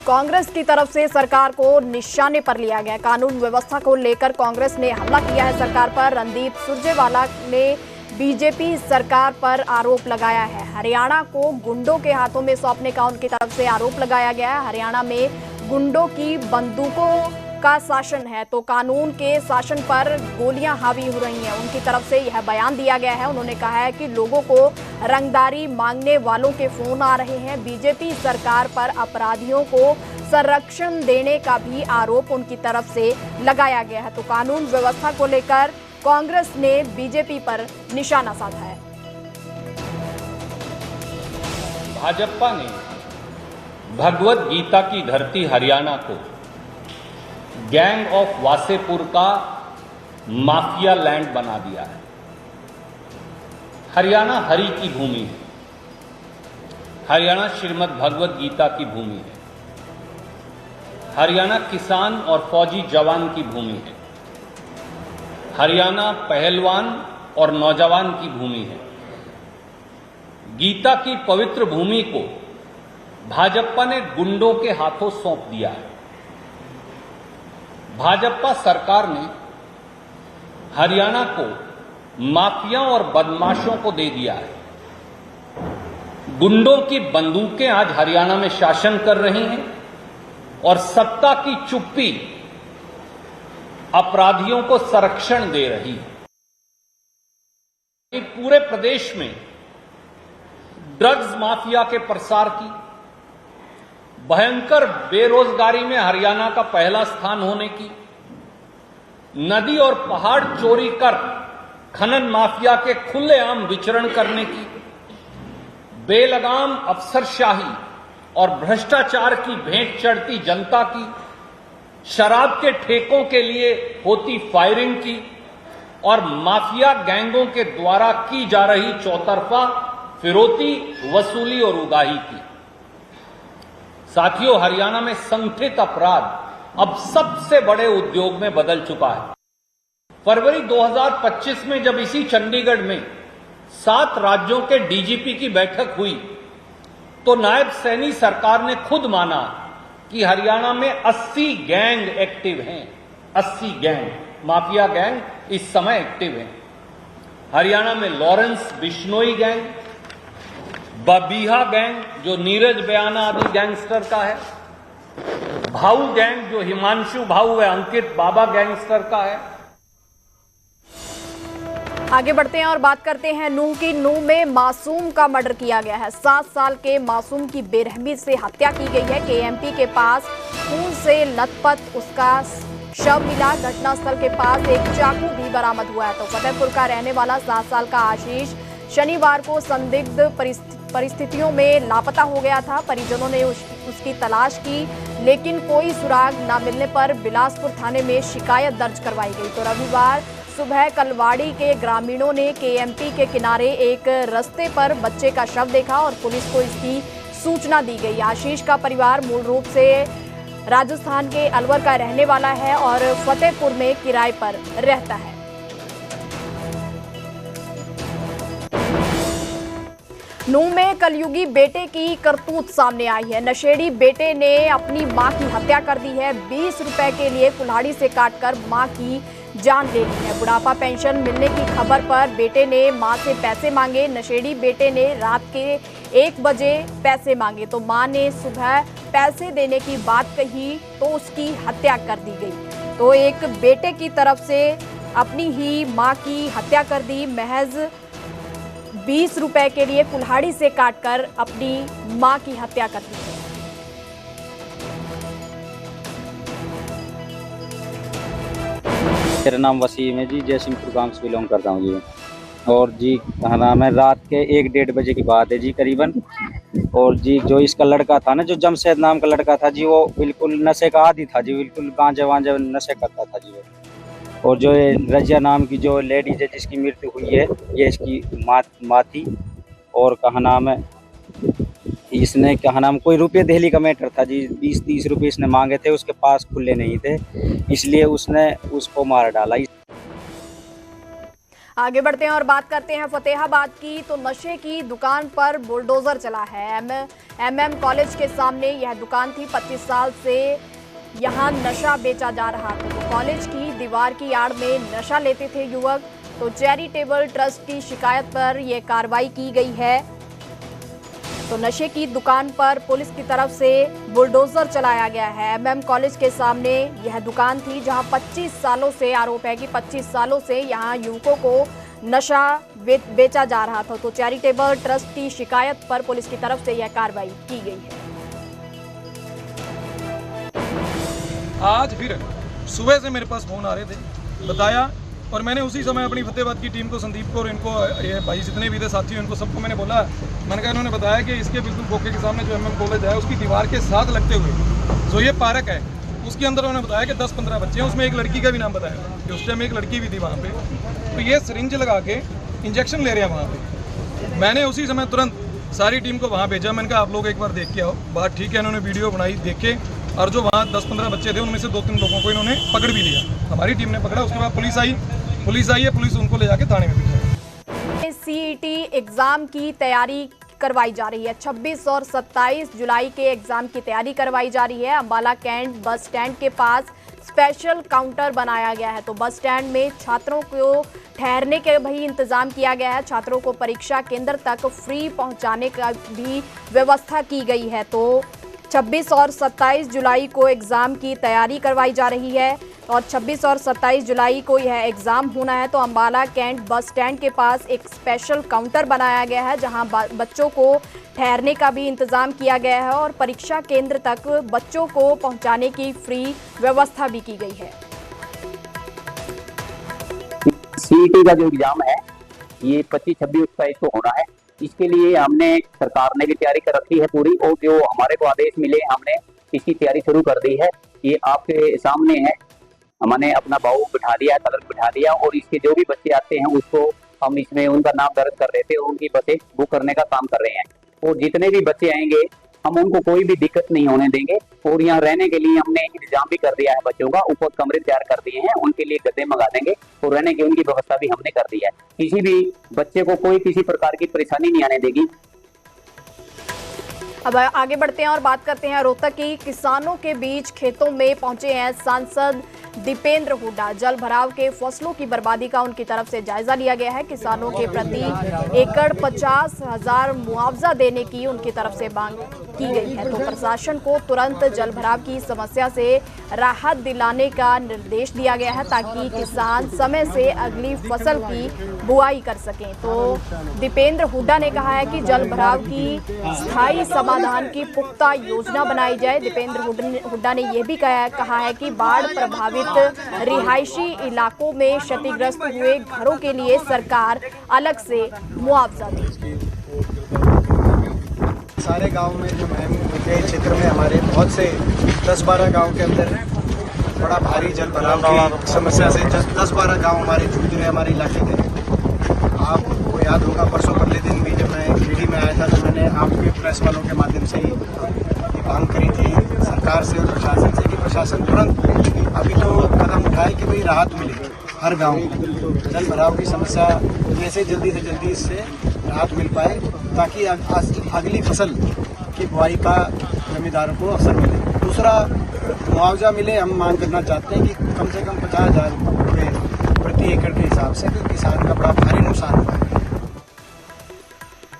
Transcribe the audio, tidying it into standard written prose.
कांग्रेस की तरफ से सरकार को निशाने पर लिया गया। कानून व्यवस्था को लेकर कांग्रेस ने हमला किया है सरकार पर। रणदीप सुरजेवाला ने बीजेपी सरकार पर आरोप लगाया है। हरियाणा को गुंडों के हाथों में सौंपने का उनकी तरफ से आरोप लगाया गया है। हरियाणा में गुंडों की बंदूकों का शासन है तो कानून के शासन पर गोलियां हावी हो रही हैं। उनकी तरफ से यह बयान दिया गया है। उन्होंने कहा है कि लोगों को रंगदारी मांगने वालों के फोन आ रहे हैं। बीजेपी सरकार पर अपराधियों को संरक्षण देने का भी आरोप उनकी तरफ से लगाया गया है। तो कानून व्यवस्था को लेकर कांग्रेस ने बीजेपी पर निशाना साधा है। भाजपा ने भगवत गीता की धरती हरियाणा को गैंग ऑफ वासेपुर का माफिया लैंड बना दिया है। हरियाणा हरि की भूमि है। हरियाणा श्रीमद् भगवत गीता की भूमि है। हरियाणा किसान और फौजी जवान की भूमि है। हरियाणा पहलवान और नौजवान की भूमि है। गीता की पवित्र भूमि को भाजपा ने गुंडों के हाथों सौंप दिया है। भाजपा सरकार ने हरियाणा को माफिया और बदमाशों को दे दिया है। गुंडों की बंदूकें आज हरियाणा में शासन कर रही हैं और सत्ता की चुप्पी अपराधियों को संरक्षण दे रही है। पूरे प्रदेश में ड्रग्स माफिया के प्रसार की, भयंकर बेरोजगारी में हरियाणा का पहला स्थान होने की, नदी और पहाड़ चोरी कर खनन माफिया के खुलेआम विचरण करने की, बेलगाम अफसरशाही और भ्रष्टाचार की भेंट चढ़ती जनता की, शराब के ठेकों के लिए होती फायरिंग की और माफिया गैंगों के द्वारा की जा रही चौतरफा फिरौती वसूली और उगाही की। साथियों, हरियाणा में संगठित अपराध अब सबसे बड़े उद्योग में बदल चुका है। फरवरी 2025 में जब इसी चंडीगढ़ में 7 राज्यों के डीजीपी की बैठक हुई तो नायब सैनी सरकार ने खुद माना कि हरियाणा में 80 गैंग एक्टिव हैं। 80 गैंग माफिया गैंग इस समय एक्टिव हैं। हरियाणा में लॉरेंस बिश्नोई गैंग, बबीहा गैंग जो नीरज बयाना आदि गैंगस्टर का है, भाऊ गैंग जो हिमांशु भाऊ व अंकित बाबा गैंगस्टर का है। आगे बढ़ते हैं और बात करते हैं नूह की। नूह में मासूम का मर्डर किया गया है। 7 साल के मासूम की बेरहमी से हत्या की गई है। केएमपी के पास खून से लथपथ उसका शव मिला। घटनास्थल के पास एक चाकू भी बरामद हुआ है। तो फतेहपुर का रहने वाला 7 साल का आशीष शनिवार को संदिग्ध परिस्थितियों में लापता हो गया था। परिजनों ने उसकी तलाश की लेकिन कोई सुराग न मिलने पर बिलासपुर थाने में शिकायत दर्ज करवाई गई। तो रविवार सुबह कलवाड़ी के ग्रामीणों ने केएमपी के किनारे एक रास्ते पर बच्चे का शव देखा और पुलिस को इसकी सूचना दी गई। आशीष का परिवार मूल रूप से राजस्थान के अलवर का रहने वाला है और फतेहपुर में किराए पर रहता है। नूह में कलयुगी बेटे की करतूत सामने आई है। नशेड़ी बेटे ने अपनी मां की हत्या कर दी है। 20 रुपए के लिए कुल्हाड़ी से काटकर मां की जान ले ली है। बुढ़ापा पेंशन मिलने की खबर पर बेटे ने मां से पैसे मांगे। नशेड़ी बेटे ने रात के 1 बजे पैसे मांगे तो मां ने सुबह पैसे देने की बात कही तो उसकी हत्या कर दी गई। तो एक बेटे की तरफ से अपनी ही मां की हत्या कर दी। महज 20 रुपए के लिए कुल्हाड़ी से काटकर अपनी मां की हत्या कर दी। मेरा नाम वसीम है जी, जयसिंहपुर गांव से बिलोंग करता हूँ जी। और जी कहा नाम है, रात के 1-1:30 बजे की बात है जी करीबन। और जी जो इसका लड़का था ना, जो जमशेद नाम का लड़का था जी, वो बिल्कुल नशे का आदी था जी, बिल्कुल गांजे वांजे नशे करता था जी वो। और जो ये रजिया नाम की जो लेडीज है जिसकी मृत्यु हुई है, ये इसकी माँ थी। और कहा नाम है, इसने कहा नाम कोई रुपये दहली का मैटर था जी। 20-30 रुपये इसने मांगे थे, उसके पास खुले नहीं थे, इसलिए उसने उसको मार डाला। आगे बढ़ते हैं और बात करते हैं फतेहाबाद की। तो नशे की दुकान पर बुलडोजर चला है। एमएम कॉलेज के सामने यह दुकान थी। 25 साल से यहां नशा बेचा जा रहा था। तो कॉलेज की दीवार की आड़ में नशा लेते थे युवक। तो चैरिटेबल ट्रस्ट की शिकायत पर यह कार्रवाई की गई है। तो नशे की दुकान पर पुलिस की तरफ से बुलडोजर चलाया गया है। एमएम कॉलेज के सामने यह दुकान थी जहां 25 सालों से आरोप है कि 25 सालों से यहां युवकों को नशा बेचा जा रहा था। तो चैरिटेबल ट्रस्ट की शिकायत पर पुलिस की तरफ से यह कार्रवाई की गई है। आज फिर सुबह से मेरे पास फोन आ रहे थे, बताया, और मैंने उसी समय अपनी फतेहाबाद की टीम को, संदीप को और इनको, ये भाई जितने भी थे साथी, उनको सबको मैंने बोला, मैंने कहा, इन्होंने बताया कि इसके बिल्कुल बोके के सामने जो एमएम कॉलेज है उसकी दीवार के साथ लगते हुए जो ये पार्क है उसके अंदर उन्होंने बताया कि 10-15 बच्चे हैं। उसमें एक लड़की का भी नाम बताया कि उस टाइम एक लड़की भी थी वहाँ पे। तो ये सिरिंज लगा के इंजेक्शन ले रहे हैं वहाँ पे। मैंने उसी समय तुरंत सारी टीम को वहाँ भेजा। मैंने कहा आप लोग एक बार देख के आओ। बात ठीक है, इन्होंने वीडियो बनाई, देखे, और जो वहाँ 10-15 बच्चे थे उनमें से 2-3 लोगों को इन्होंने पकड़ भी लिया। हमारी टीम ने पकड़ा। उसके बाद पुलिस आई है, पुलिस उनको ले जाके थाने में भिजवाई। सीईटी एग्जाम की तैयारी करवाई जा रही है। 26 और 27 जुलाई के एग्जाम की तैयारी करवाई जा रही है। अंबाला कैंट बस स्टैंड के पास स्पेशल काउंटर बनाया गया है। तो बस स्टैंड में छात्रों को ठहरने के भी इंतजाम किया गया है। छात्रों को परीक्षा केंद्र तक फ्री पहुंचाने का भी व्यवस्था की गई है। तो 26 और 27 जुलाई को एग्जाम की तैयारी करवाई जा रही है और 26 और 27 जुलाई को यह एग्जाम होना है। तो अंबाला कैंट बस स्टैंड के पास एक स्पेशल काउंटर बनाया गया है जहां बच्चों को ठहरने का भी इंतजाम किया गया है और परीक्षा केंद्र तक बच्चों को पहुंचाने की फ्री व्यवस्था भी की गई है। सीईटी का जो एग्जाम है ये 25-26 27 को होना है। इसके लिए हमने, सरकार ने भी तैयारी कर रखी है पूरी, और जो हमारे को आदेश मिले हमने इसकी तैयारी शुरू कर दी है। ये आपके सामने है। हमने अपना बाऊ बिठा लिया, कलर बिठा लिया, और इसके जो भी बच्चे आते हैं उसको हम इसमें उनका नाम दर्ज कर रहे थे और उनकी बसें बुक करने का काम कर रहे हैं। और जितने भी बच्चे आएंगे हम उनको कोई भी दिक्कत नहीं होने देंगे। और यहाँ रहने के लिए हमने इंतजाम भी कर दिया है बच्चों का। ऊपर कमरे तैयार कर दिए हैं, उनके लिए गद्दे मंगा देंगे और रहने की उनकी व्यवस्था भी हमने कर दी है। किसी भी बच्चे को कोई किसी प्रकार की परेशानी नहीं आने देगी। अब आगे बढ़ते हैं और बात करते हैं रोहतक की। किसानों के बीच खेतों में पहुंचे हैं सांसद दीपेंद्र हुड्डा। जल भराव के फसलों की बर्बादी का उनकी तरफ से जायजा लिया गया है। किसानों के प्रति एकड़ 50,000 मुआवजा देने की उनकी तरफ से मांग की गई है। तो प्रशासन को तुरंत जल भराव की समस्या से राहत दिलाने का निर्देश दिया गया है ताकि किसान समय से अगली फसल की बुआई कर सकें। तो दीपेंद्र हुड्डा ने कहा है कि जल भराव की स्थायी समाधान की पुख्ता योजना बनाई जाए। दीपेंद्र हुड्डा ने यह भी कहा है कि बाढ़ प्रभावित रिहायशी इलाकों में क्षतिग्रस्त हुए घरों के लिए सरकार अलग से मुआवजा दे। सारे गांव में जो मुहिम के क्षेत्र में हमारे बहुत से 10-12 गांव के अंदर बड़ा भारी जल भराव की समस्या से 10-12 गांव हमारे जूझ रहे हमारे इलाके के। आपको याद होगा परसों पहले दिन भी जब मैं खेड़ी में आया था तो मैंने आपके प्रेस वालों के माध्यम से ही मांग करी थी सरकार से और प्रशासन से कि प्रशासन तुरंत अभी तो कदम उठाए कि भाई राहत मिले हर गांव को। जल भराव की समस्या कैसे जल्दी से जल्दी इससे राहत मिल पाए ताकि अगली फसल की बुआई का जमींदारों को अवसर मिले। दूसरा, मुआवजा मिले। हम मांग करना चाहते हैं कि कम से कम 50,000 रुपये प्रति एकड़ के हिसाब से, क्योंकि किसान का बड़ा भारी नुकसान हुआ है।